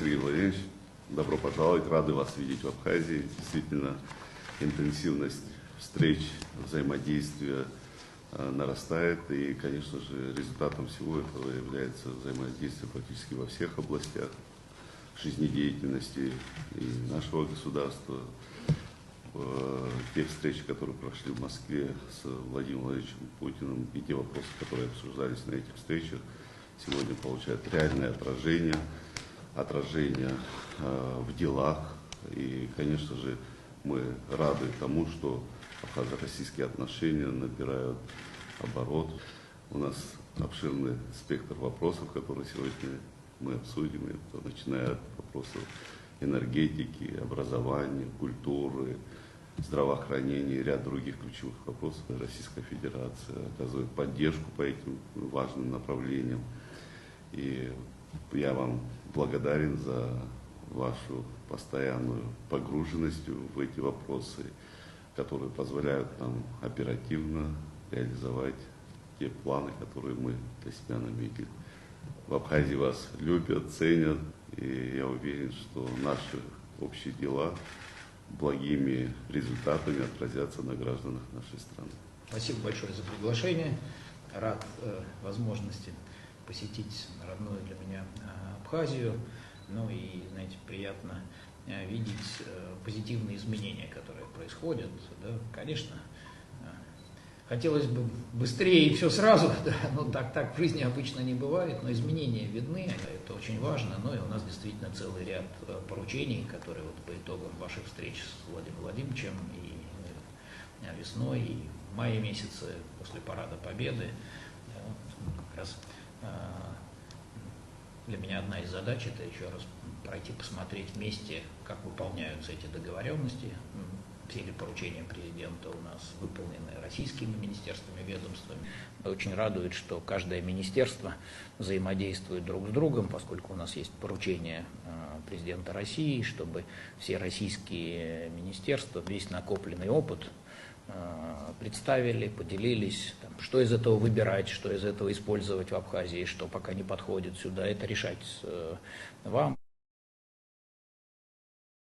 Сергей Владимирович, добро пожаловать, рады вас видеть в Абхазии. Действительно, интенсивность встреч, взаимодействия нарастает, и, конечно же, результатом всего этого является взаимодействие практически во всех областях жизнедеятельности и нашего государства. Те встречи, которые прошли в Москве с Владимиром Владимировичем Путиным, и те вопросы, которые обсуждались на этих встречах, сегодня получают реальное отражение в делах. И, конечно же, мы рады тому, что абхазо-российские отношения набирают оборот. У нас обширный спектр вопросов, которые сегодня мы обсудим, это начиная от вопросов энергетики, образования, культуры, здравоохранения и ряд других ключевых вопросов. Российская Федерация оказывает поддержку по этим важным направлениям. И я вам благодарен за вашу постоянную погруженность в эти вопросы, которые позволяют нам оперативно реализовать те планы, которые мы для себя наметили. В Абхазии вас любят, ценят, и я уверен, что наши общие дела благими результатами отразятся на гражданах нашей страны. Спасибо большое за приглашение. Рад возможности посетить родную для меня Абхазию. Ну и, знаете, приятно видеть позитивные изменения, которые происходят. Да, конечно, хотелось бы быстрее и все сразу, да, но так в жизни обычно не бывает, но изменения видны, это очень важно. Ну и у нас действительно целый ряд поручений, которые вот по итогам ваших встреч с Владимиром Владимировичем и весной, и в мае месяце после Парада Победы, как раз для меня одна из задач — это еще раз пройти, посмотреть вместе, как выполняются эти договоренности. Все ли поручения президента у нас выполнены российскими министерствами, ведомствами. Очень радует, что каждое министерство взаимодействует друг с другом, поскольку у нас есть поручение президента России, чтобы все российские министерства, весь накопленный опыт представили, поделились, что из этого выбирать, что из этого использовать в Абхазии, что пока не подходит сюда, это решать вам.